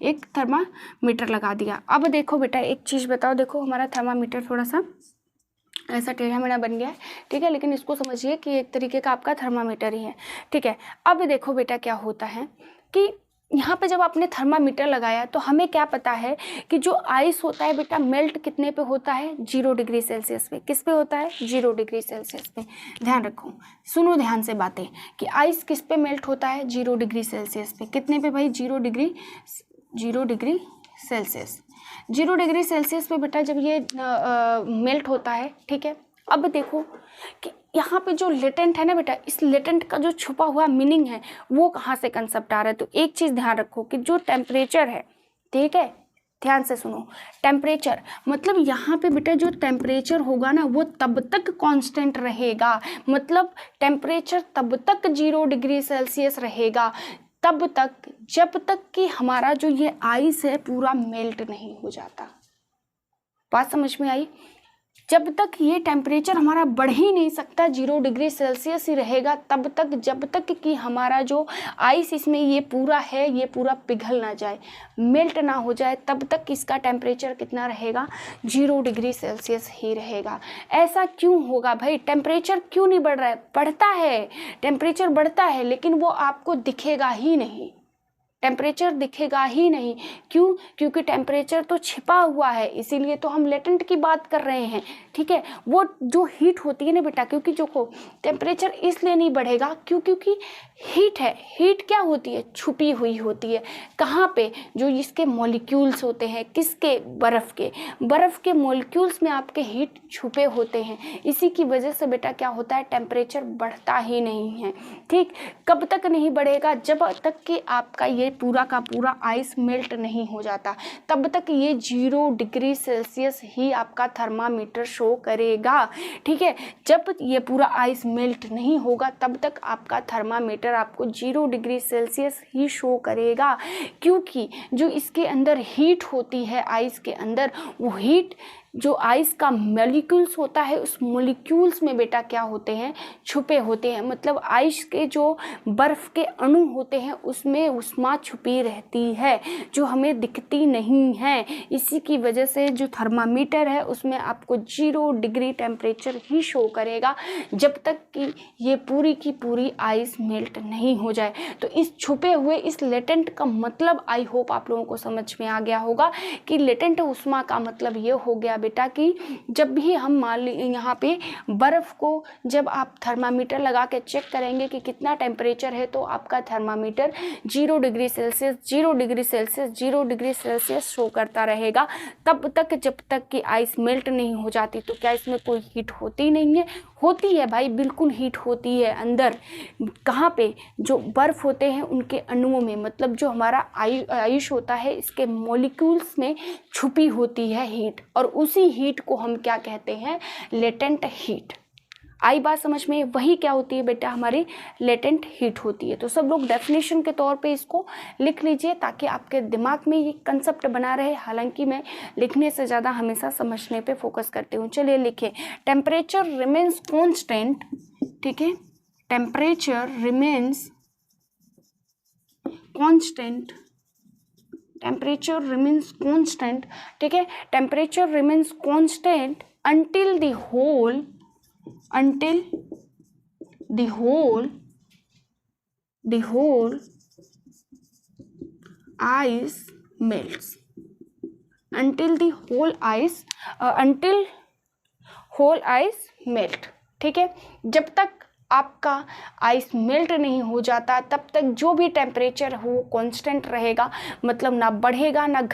एक थर्मामीटर लगा दिया। अब देखो बेटा एक चीज़ बताओ, देखो हमारा थर्मामीटर थोड़ा सा ऐसा टेढ़ा मेढ़ा बन गया है, ठीक है, लेकिन इसको समझिए कि एक तरीके का आपका थर्मामीटर ही है। ठीक है, अब देखो बेटा क्या होता है कि यहाँ पे जब आपने थर्मामीटर लगाया तो हमें क्या पता है कि जो आइस होता है बेटा मेल्ट कितने पे होता है, 0 डिग्री सेल्सियस पे। किस पे होता है, 0 डिग्री सेल्सियस पे। ध्यान रखो, सुनो ध्यान से बातें कि आइस किस पे मेल्ट होता है, 0 डिग्री सेल्सियस पे। कितने पे भाई, 0 डिग्री सेल्सियस। 0 डिग्री सेल्सियस पे बेटा जब ये मेल्ट होता है। ठीक है, अब देखो कि यहाँ पे जो लेटेंट है ना बेटा, इस लेटेंट का जो छुपा हुआ मीनिंग है वो कहाँ से कंसेप्ट आ रहा है। तो एक चीज़ ध्यान रखो कि जो टेम्परेचर है, ठीक है, ध्यान से सुनो, टेम्परेचर मतलब यहाँ पे बेटा जो टेम्परेचर होगा ना वो तब तक कांस्टेंट रहेगा, मतलब टेम्परेचर तब तक 0 डिग्री सेल्सियस रहेगा तब तक जब तक कि हमारा जो ये आइस है पूरा मेल्ट नहीं हो जाता। बात समझ में आई, जब तक ये टेम्परेचर हमारा बढ़ ही नहीं सकता, 0 डिग्री सेल्सियस ही रहेगा तब तक, जब तक कि हमारा जो आइस इसमें ये पूरा है ये पूरा पिघल ना जाए, मेल्ट ना हो जाए, तब तक इसका टेम्परेचर कितना रहेगा, 0 डिग्री सेल्सियस ही रहेगा। ऐसा क्यों होगा भाई, टेम्परेचर क्यों नहीं बढ़ रहा है, बढ़ता है, टेम्परेचर बढ़ता है लेकिन वो आपको दिखेगा ही नहीं, टेम्परेचर दिखेगा ही नहीं। क्यों, क्योंकि टेम्परेचर तो छिपा हुआ है, इसीलिए तो हम लेटेंट की बात कर रहे हैं। ठीक है, वो जो हीट होती है ना बेटा, क्योंकि जो को टेम्परेचर इसलिए नहीं बढ़ेगा क्योंकि हीट है, हीट क्या होती है, छुपी हुई होती है। कहाँ पे, जो इसके मॉलिक्यूल्स होते हैं, किसके, बर्फ़ के मॉलिक्यूल्स में आपके हीट छुपे होते हैं, इसी की वजह से बेटा क्या होता है, टेम्परेचर बढ़ता ही नहीं है। ठीक, कब तक नहीं बढ़ेगा, जब तक कि आपका ये पूरा का पूरा आइस मेल्ट नहीं हो जाता, तब तक ये 0 डिग्री सेल्सियस ही आपका थर्मामीटर शो करेगा। ठीक है, जब ये पूरा आइस मेल्ट नहीं होगा तब तक आपका थर्मामीटर आपको 0 डिग्री सेल्सियस ही शो करेगा, क्योंकि जो इसके अंदर हीट होती है आइस के अंदर, वो हीट जो आइस का मॉलिक्यूल्स होता है उस मॉलिक्यूल्स में बेटा क्या होते हैं, छुपे होते हैं। मतलब आइस के जो बर्फ़ के अणु होते हैं उसमें ऊष्मा छुपी रहती है जो हमें दिखती नहीं है। इसी की वजह से जो थर्मामीटर है उसमें आपको 0 डिग्री टेम्परेचर ही शो करेगा जब तक कि ये पूरी की पूरी आइस मेल्ट नहीं हो जाए। तो इस छुपे हुए इस लेटेंट का मतलब आई होप आप लोगों को समझ में आ गया होगा कि लेटेंट ऊष्मा का मतलब ये हो गया बेटा कि जब भी हम मान लीजिए यहाँ पे बर्फ़ को जब आप थर्मामीटर लगा के चेक करेंगे कि कितना टेम्परेचर है, तो आपका thermometer 0 degree Celsius 0 degree Celsius 0 degree Celsius show करता रहेगा तब तक जब तक कि आइस मेल्ट नहीं हो जाती। तो क्या इसमें कोई हीट होती नहीं है? होती है भाई, बिल्कुल हीट होती है अंदर। कहाँ पे? जो बर्फ़ होते हैं उनके अणुओं में, मतलब जो हमारा आयुष होता है इसके मॉलिक्यूल्स में छुपी होती है हीट, और उसी हीट को हम क्या कहते हैं? Latent heat. आई बात समझ में? वही क्या होती है बेटा? हमारी लेटेंट हीट होती है। तो सब लोग डेफिनेशन के तौर पे इसको लिख लीजिए ताकि आपके दिमाग में ये कंसेप्ट बना रहे। हालांकि मैं लिखने से ज़्यादा हमेशा समझने पे फोकस करती हूँ। चलिए लिखे, टेम्परेचर रिमेन्स कॉन्स्टेंट, ठीक है, temperature remains constant, temperature remains constant, ठीक है, temperature remains constant until the whole ice melts, until whole ice melt, ठीक है। जब तक आपका आइस मेल्ट नहीं हो जाता तब तक जो भी टेम्परेचर हो कांस्टेंट रहेगा, मतलब ना बढ़ेगा ना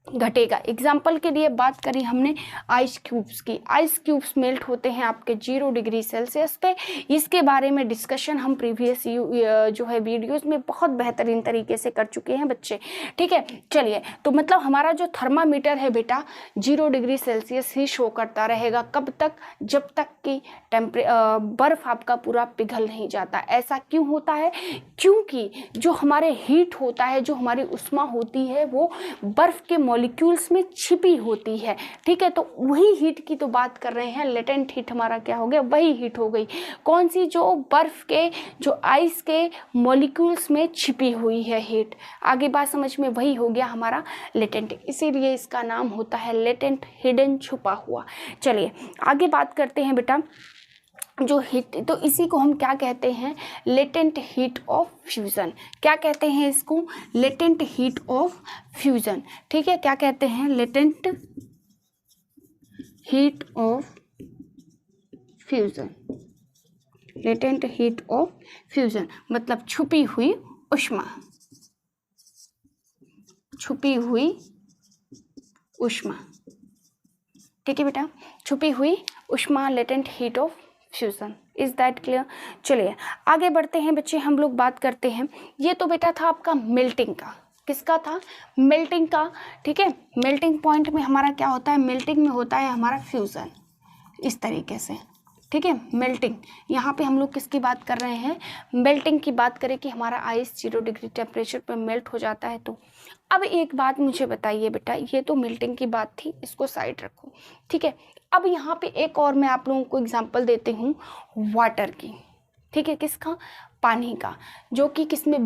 घटेगा। एग्जाम्पल के लिए बात करी हमने आइस क्यूब्स की। आइस क्यूब्स मेल्ट होते हैं आपके 0 डिग्री सेल्सियस पे। इसके बारे में डिस्कशन हम प्रीवियस जो है वीडियोस में बहुत बेहतरीन तरीके से कर चुके हैं बच्चे, ठीक है। चलिए, तो मतलब हमारा जो थर्मामीटर है बेटा 0 डिग्री सेल्सियस ही शो करता रहेगा। कब तक? जब तक कि बर्फ़ आपका पूरा पिघल नहीं जाता। ऐसा क्यों होता है? क्योंकि जो हमारे हीट होता है, जो हमारी उष्मा होती है, वो बर्फ़ के मॉलिक्यूल्स में छिपी होती है, ठीक है। तो वही हीट की तो बात कर रहे हैं। लेटेंट हीट हमारा क्या हो गया? वही हीट हो गई। कौन सी? जो बर्फ के, जो आइस के मॉलिक्यूल्स में छिपी हुई है हीट। आगे बात समझ में? वही हो गया हमारा लेटेंट, इसीलिए इसका नाम होता है लेटेंट, हिडन, छुपा हुआ। चलिए आगे बात करते हैं बेटा, जो हीट, तो इसी को हम क्या कहते हैं? Latent heat of fusion. क्या कहते हैं इसको? लेटेंट हीट ऑफ फ्यूज़न, ठीक है। क्या कहते हैं? Latent heat of fusion, latent heat of fusion मतलब छुपी हुई ऊष्मा, छुपी हुई ऊष्मा, ठीक है बेटा, छुपी हुई ऊष्मा, latent heat of fusion. Is that clear? चलिए आगे बढ़ते हैं बच्चे, हम लोग बात करते हैं। ये तो बेटा था आपका मेल्टिंग का। किसका था? मेल्टिंग का, ठीक है। मेल्टिंग पॉइंट में हमारा क्या होता है? मेल्टिंग में होता है हमारा फ्यूजन, इस तरीके से, ठीक है। मेल्टिंग, यहाँ पे हम लोग किसकी बात कर रहे हैं? मेल्टिंग की बात करें कि हमारा आइस 0 डिग्री टेम्परेचर पर मेल्ट हो जाता है। तो अब एक बात मुझे बताइए बेटा, ये तो मेल्टिंग की बात थी, इसको साइड रखो, ठीक है। अब यहाँ पे एक और मैं आप लोगों को एग्जांपल देती हूँ वाटर की, ठीक है। किसका? पानी का, जो कि किसमें?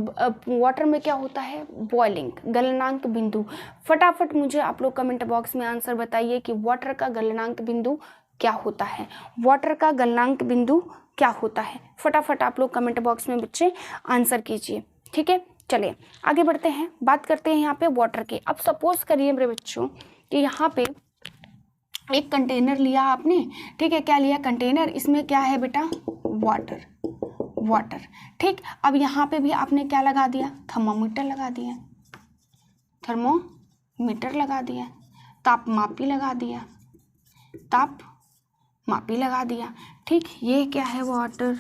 वाटर में क्या होता है? बॉइलिंग, गलनांक बिंदु। फटाफट मुझे आप लोग कमेंट बॉक्स में आंसर बताइए कि वाटर का गलनांक बिंदु क्या होता है? वाटर का गलनांक बिंदु क्या होता है? फटाफट आप लोग कमेंट बॉक्स में बच्चे आंसर कीजिए, ठीक है। चलिए आगे बढ़ते हैं, बात करते हैं यहाँ पे वाटर की। अब सपोज करिए मेरे बच्चों कि यहाँ पे एक कंटेनर लिया आपने, ठीक है। क्या लिया? कंटेनर। इसमें क्या है बेटा? वाटर, वाटर, ठीक। अब यहाँ पे भी आपने क्या लगा दिया? थर्मोमीटर लगा दिया, थर्मोमीटर लगा दिया, तापमापी लगा दिया, तापमापी लगा दिया, ठीक। ये क्या है? Water,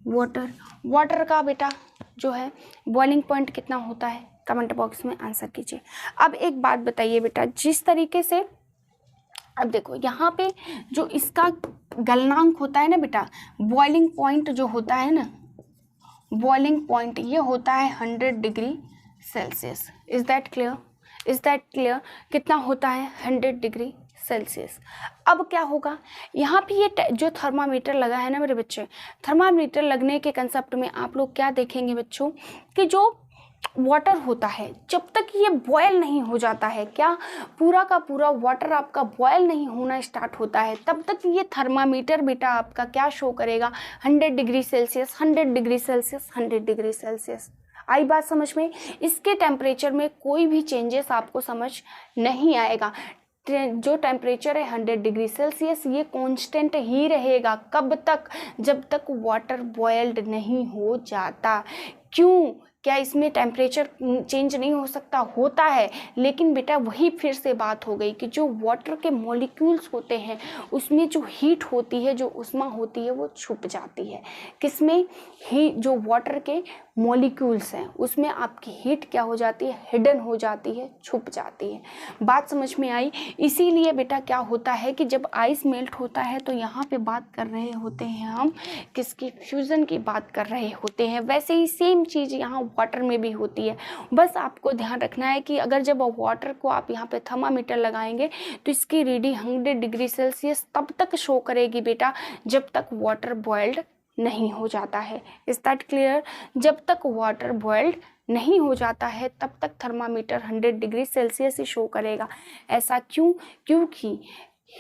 water. वाटर का बेटा जो है बॉइलिंग पॉइंट कितना होता है? कमेंट बॉक्स में आंसर कीजिए। अब एक बात बताइए बेटा, जिस तरीके से, अब देखो यहाँ पे जो इसका गलनांक होता है ना बेटा, बॉइलिंग पॉइंट जो होता है ना, बॉइलिंग पॉइंट ये होता है 100 degree Celsius. Is that clear? Is that clear? कितना होता है? 100 डिग्री सेल्सियस। अब क्या होगा? यहाँ पे ये जो थर्मामीटर लगा है ना मेरे बच्चे, थर्मामीटर लगने के कंसेप्ट में आप लोग क्या देखेंगे बच्चों कि जो वाटर होता है, जब तक ये बॉयल नहीं हो जाता है, क्या पूरा का पूरा वाटर आपका बॉयल नहीं होना स्टार्ट होता है, तब तक ये थर्मामीटर बेटा आपका क्या शो करेगा? 100 degree Celsius, 100 degree Celsius, 100 degree Celsius. आई बात समझ में? इसके टेम्परेचर में कोई भी चेंजेस आपको समझ नहीं आएगा। जो टेम्परेचर है 100 डिग्री सेल्सियस ये कांस्टेंट ही रहेगा। कब तक? जब तक वाटर बॉयल्ड नहीं हो जाता। क्यों? क्या इसमें टेम्परेचर चेंज नहीं हो सकता? होता है, लेकिन बेटा वही फिर से बात हो गई कि जो वाटर के मॉलिक्यूल्स होते हैं उसमें जो हीट होती है, जो उष्मा होती है, वो छुप जाती है। किसमें? जो वाटर के मॉलिक्यूल्स हैं उसमें आपकी हीट क्या हो जाती है? हिडन हो जाती है, छुप जाती है। बात समझ में आई? इसीलिए बेटा क्या होता है कि जब आइस मेल्ट होता है तो यहाँ पे बात कर रहे होते हैं हम किसकी? फ्यूज़न की बात कर रहे होते हैं। वैसे ही सेम चीज़ यहाँ वाटर में भी होती है। बस आपको ध्यान रखना है कि अगर जब वाटर को आप यहाँ पे थर्मामीटर लगाएंगे तो इसकी रीडिंग 100 डिग्री सेल्सियस तब तक शो करेगी बेटा जब तक वाटर बॉयल्ड नहीं हो जाता है। Is that clear? जब तक वाटर बॉयल्ड नहीं हो जाता है तब तक थर्मामीटर 100 डिग्री सेल्सियस ही शो करेगा। ऐसा क्यों? क्योंकि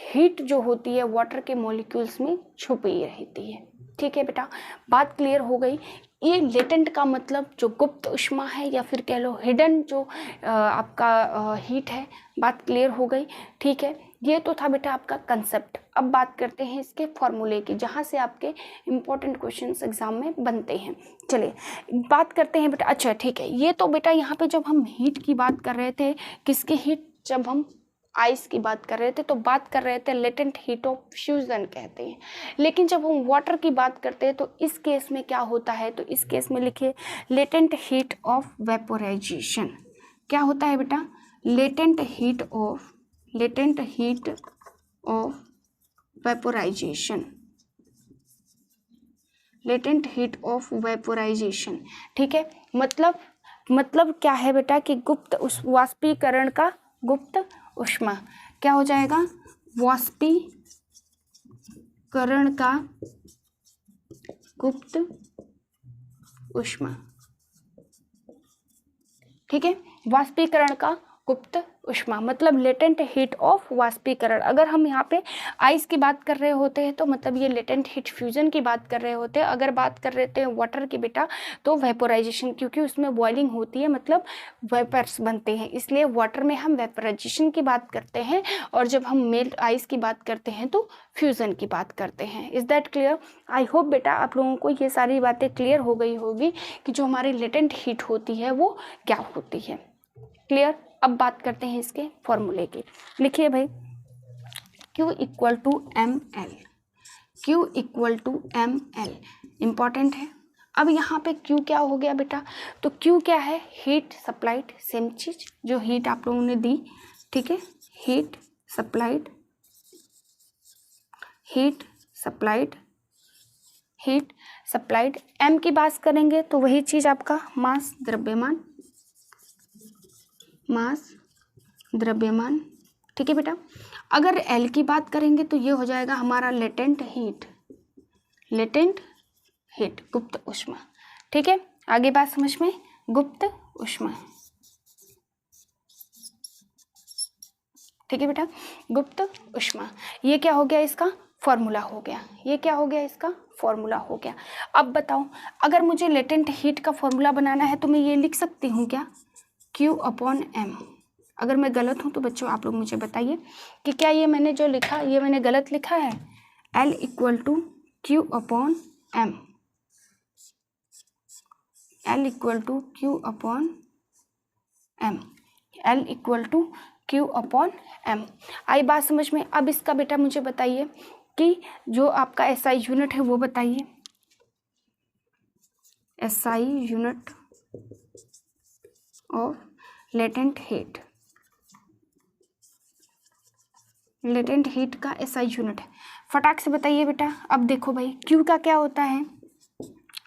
हीट जो होती है वाटर के मॉलिक्यूल्स में छुपी रहती है। ठीक है बेटा, बात क्लियर हो गई। ये लेटेंट का मतलब जो गुप्त ऊष्मा है या फिर कह लो हिडन जो आपका हीट है। बात क्लियर हो गई? ठीक है, ये तो था बेटा आपका कंसेप्ट। अब बात करते हैं इसके फॉर्मूले की, जहाँ से आपके इम्पोर्टेंट क्वेश्चंस एग्जाम में बनते हैं। चलिए बात करते हैं बेटा। अच्छा ठीक है, ये तो बेटा यहाँ पे जब हम हीट की बात कर रहे थे, किसकी हीट? जब हम आइस की बात कर रहे थे तो बात कर रहे थे लेटेंट हीट ऑफ फ्यूजन कहते हैं। लेकिन जब हम वाटर की बात करते हैं तो इस केस में क्या होता है? तो इस केस में लिखिए लेटेंट हीट ऑफ वेपोराइजेशन। क्या होता है बेटा? Latent heat of vaporisation. Latent heat of vaporisation. ठीक है, मतलब क्या है बेटा कि गुप्त वाष्पीकरण का गुप्त ऊष्मा। क्या हो जाएगा? वाष्पीकरण का गुप्त ऊष्मा। ठीक है, वाष्पीकरण का गुप्त ऊष्मा मतलब लेटेंट हीट ऑफ वाष्पीकरण। अगर हम यहाँ पे आइस की बात कर रहे होते हैं तो मतलब ये लेटेंट हीट फ्यूजन की बात कर रहे होते हैं। अगर बात कर रहे थे वाटर की बेटा तो वेपोराइजेशन, क्योंकि उसमें बॉइलिंग होती है मतलब वेपर्स बनते हैं, इसलिए वाटर में हम वेपोराइजेशन की बात करते हैं और जब हम मेल्ट आइस की बात करते हैं तो फ्यूजन की बात करते हैं। Is that clear? I hope बेटा आप लोगों को ये सारी बातें क्लियर हो गई होगी कि जो हमारी लेटेंट हीट होती है वो क्या होती है। क्लियर? अब बात करते हैं इसके फॉर्मूले की। लिखिए भाई Q equal to ml। Q equal to ml important है। अब यहाँ पे Q क्या हो गया बेटा? तो Q क्या है? हीट सप्लाइड, सेम चीज जो हीट आप लोगों ने दी। ठीक है, heat supplied, heat supplied. M की बात करेंगे तो वही चीज आपका मास द्रव्यमान। ठीक है बेटा, अगर L की बात करेंगे तो ये हो जाएगा हमारा लेटेंट हीट गुप्त ऊष्मा। ठीक है, आगे बात समझ में? गुप्त ऊष्मा। ठीक है बेटा, गुप्त ऊष्मा। ये क्या हो गया? इसका फॉर्मूला हो गया। ये क्या हो गया? इसका फॉर्मूला हो गया। अब बताओ, अगर मुझे लेटेंट हीट का फॉर्मूला बनाना है तो मैं ये लिख सकती हूँ क्या? Q upon M। अगर मैं गलत हूँ तो बच्चों आप लोग मुझे बताइए कि क्या ये मैंने जो लिखा ये मैंने गलत लिखा है? L equal to Q upon M। L equal to Q upon M। L equal to Q upon M। आई बात समझ में? अब इसका बेटा मुझे बताइए कि जो आपका SI यूनिट है वो बताइए। SI unit of latent heat का SI यूनिट है, फटाक से बताइए बेटा। अब देखो भाई Q का क्या होता है?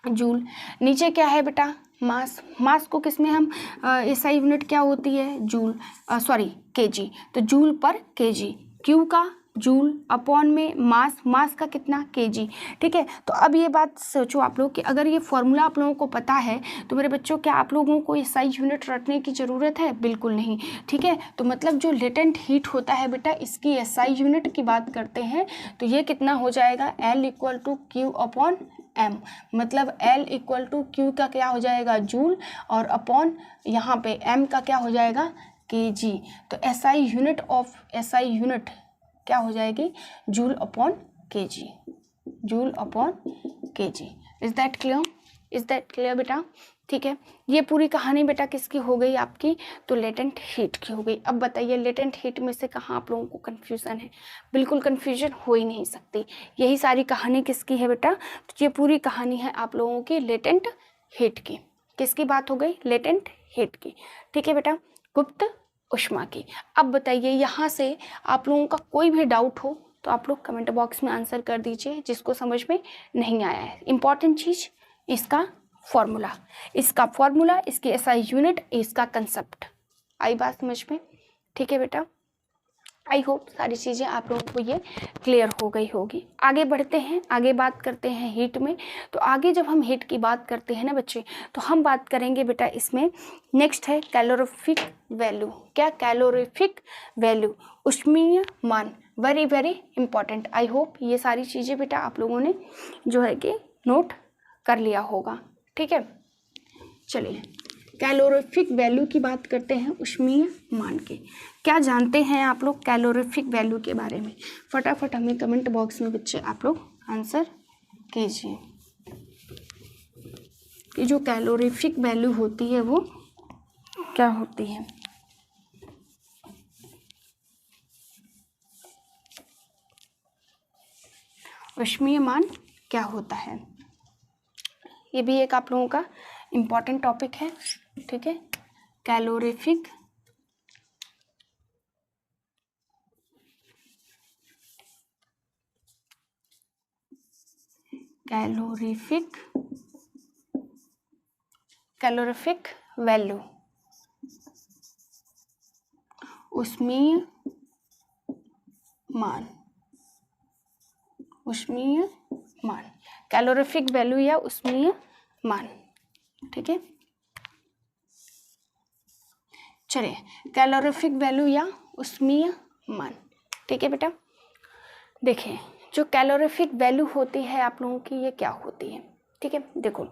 जूल। नीचे क्या है बेटा? मास को किसमें हम SI यूनिट क्या होती है? Joule, sorry KG. तो जूल पर केजी। Q का जूल अपॉन में मास का कितना? केजी। ठीक है, तो अब ये बात सोचो आप लोग कि अगर ये फॉर्मूला आप लोगों को पता है तो मेरे बच्चों क्या आप लोगों को SI यूनिट रटने की ज़रूरत है? बिल्कुल नहीं। ठीक है, तो मतलब जो लेटेंट हीट होता है बेटा इसकी SI यूनिट की बात करते हैं तो ये कितना हो जाएगा? L equal to Q upon M। मतलब L इक्वल टू Q का क्या हो जाएगा? जूल, और अपॉन यहाँ पे M का क्या हो जाएगा? kg। तो SI unit of SI unit क्या हो जाएगी, joule upon kg, joule upon kg। Is that clear, is that clear बेटा? ठीक है, ये पूरी कहानी बेटा किसकी हो गई आपकी, तो लेटेंट हीट की हो गई। अब बताइए लेटेंट हीट में से कहाँ आप लोगों को कन्फ्यूज़न है? बिल्कुल कन्फ्यूजन हो ही नहीं सकती। यही सारी कहानी किसकी है बेटा, तो ये पूरी कहानी है आप लोगों की लेटेंट हीट की। किसकी बात हो गई, लेटेंट हीट की। ठीक है बेटा, गुप्त ऊष्मा की। अब बताइए यहाँ से आप लोगों का कोई भी डाउट हो तो आप लोग कमेंट बॉक्स में आंसर कर दीजिए, जिसको समझ में नहीं आया है। इंपॉर्टेंट चीज़ इसका फॉर्मूला, इसका फॉर्मूला, इसकी SI यूनिट, इसका कंसेप्ट। आई बात समझ में? ठीक है बेटा, आई होप सारी चीज़ें आप लोगों को ये क्लियर हो गई होगी। आगे बढ़ते हैं, आगे बात करते हैं हीट में। तो आगे जब हम हीट की बात करते हैं ना बच्चे, तो हम बात करेंगे बेटा इसमें नेक्स्ट है कैलोरीफिक वैल्यू। क्या, कैलोरीफिक वैल्यू, ऊष्मीय मान। Very very important. I hope ये सारी चीज़ें बेटा आप लोगों ने जो है कि नोट कर लिया होगा। ठीक है, चलिए कैलोरीफिक वैल्यू की बात करते हैं, ऊष्मीय मान के। क्या जानते हैं आप लोग कैलोरीफिक वैल्यू के बारे में? फटाफट हमें कमेंट बॉक्स में बच्चे आप लोग आंसर कीजिए कि जो कैलोरीफिक वैल्यू होती है वो क्या होती है। ऊष्मीय मान क्या होता है, ये भी एक आप लोगों का इम्पॉर्टेंट टॉपिक है। ठीक है, कैलोरीफिक कैलोरीफिक वैल्यू, ऊष्मीय मान, ऊष्मीय मान, कैलोरीफिक वैल्यू या ऊष्मीय मान। ठीक है, चलिए कैलोरीफिक वैल्यू या ऊष्मीय मान। ठीक है बेटा, देखिए जो कैलोरीफिक वैल्यू होती है आप लोगों की, ये क्या होती है? ठीक है, देखो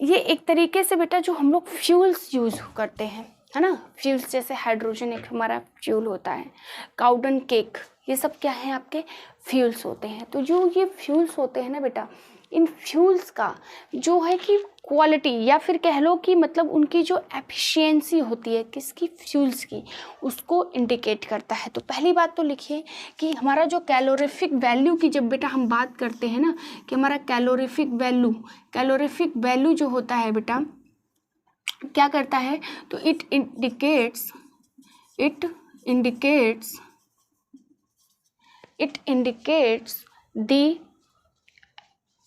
ये एक तरीके से बेटा जो हम लोग फ्यूल्स यूज करते हैं, है ना, फ्यूल्स जैसे हाइड्रोजन एक हमारा फ्यूल होता है, काउडन केक, ये सब क्या है आपके फ्यूल्स होते हैं। तो जो ये फ्यूल्स होते हैं ना बेटा, इन फ्यूल्स का जो है कि क्वालिटी या फिर कह लो कि मतलब उनकी जो एफिशिएंसी होती है किसकी, फ्यूल्स की, उसको इंडिकेट करता है। तो पहली बात तो लिखिए कि हमारा जो कैलोरीफिक वैल्यू की जब बेटा हम बात करते हैं ना कि हमारा कैलोरीफिक वैल्यू जो होता है बेटा क्या करता है, तो it indicates the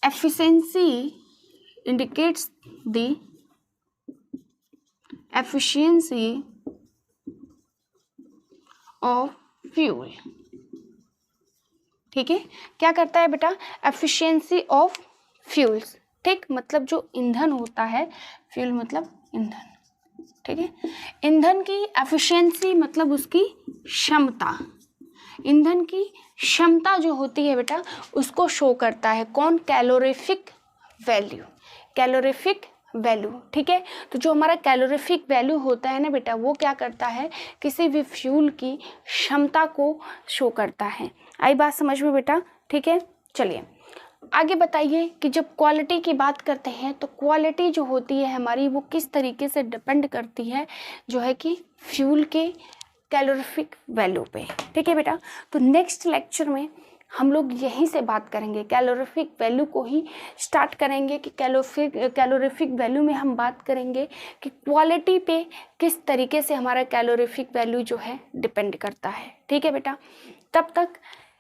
efficiency of fuel. ठीक है, क्या करता है बेटा, एफिशिएंसी ऑफ फ्यूल्स। ठीक, मतलब जो ईंधन होता है, फ्यूल मतलब ईंधन। ठीक है, ईंधन की एफिशिएंसी मतलब उसकी क्षमता, ईंधन की क्षमता जो होती है बेटा उसको शो करता है कौन, कैलोरीफिक वैल्यू, कैलोरीफिक वैल्यू। ठीक है, तो जो हमारा कैलोरीफिक वैल्यू होता है ना बेटा, वो क्या करता है, किसी भी फ्यूल की क्षमता को शो करता है। आई बात समझ में बेटा? ठीक है, चलिए आगे बताइए कि जब क्वालिटी की बात करते हैं तो क्वालिटी जो होती है हमारी वो किस तरीके से डिपेंड करती है जो है कि फ्यूल के कैलोरीफिक वैल्यू पे। ठीक है बेटा, तो नेक्स्ट लेक्चर में हम लोग यहीं से बात करेंगे, कैलोरीफिक वैल्यू को ही स्टार्ट करेंगे कि कैलोरीफिक वैल्यू में हम बात करेंगे कि क्वालिटी पे किस तरीके से हमारा कैलोरीफिक वैल्यू जो है डिपेंड करता है। ठीक है बेटा, तब तक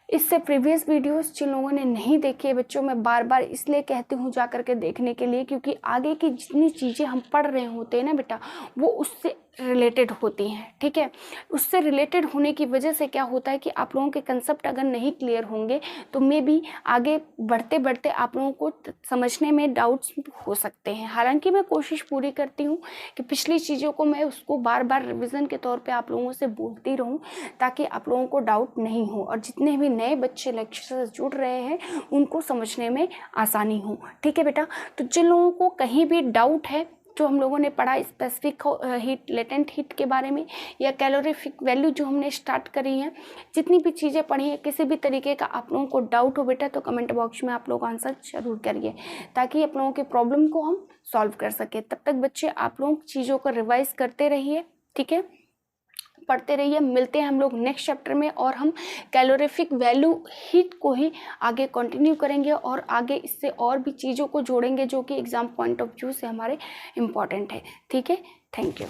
इससे प्रीवियस वीडियोस जिन लोगों ने नहीं देखी है बच्चों, मैं बार बार इसलिए कहती हूँ जा करके देखने के लिए, क्योंकि आगे की जितनी चीज़ें हम पढ़ रहे होते हैं ना बेटा वो उससे रिलेटेड होती हैं। ठीक है, उससे रिलेटेड होने की वजह से क्या होता है कि आप लोगों के कंसेप्ट अगर नहीं क्लियर होंगे तो मे बी आगे बढ़ते बढ़ते आप लोगों को समझने में डाउट्स हो सकते हैं। हालांकि मैं कोशिश पूरी करती हूँ कि पिछली चीज़ों को मैं उसको बार बार रिविज़न के तौर पे आप लोगों से बोलती रहूँ ताकि आप लोगों को डाउट नहीं हो और जितने भी नए बच्चे लेक्चर से जुड़ रहे हैं उनको समझने में आसानी हो। ठीक है बेटा, तो जिन लोगों को कहीं भी डाउट है जो हम लोगों ने पढ़ा स्पेसिफिक हीट, लेटेंट हीट के बारे में, या कैलोरीफिक वैल्यू जो हमने स्टार्ट करी है, जितनी भी चीज़ें पढ़ी हैं, किसी भी तरीके का आप लोगों को डाउट हो बेटा तो कमेंट बॉक्स में आप लोग आंसर जरूर करिए, ताकि आप लोगों की प्रॉब्लम को हम सॉल्व कर सके। तब तक बच्चे आप लोग चीज़ों को रिवाइज करते रहिए, ठीक है, पढ़ते रहिए। मिलते हैं हम लोग नेक्स्ट चैप्टर में, और हम कैलोरीफिक वैल्यू हीट को ही आगे कंटिन्यू करेंगे, और आगे इससे और भी चीज़ों को जोड़ेंगे जो कि एग्जाम पॉइंट ऑफ व्यू से हमारे इम्पॉर्टेंट है। ठीक है, थैंक यू।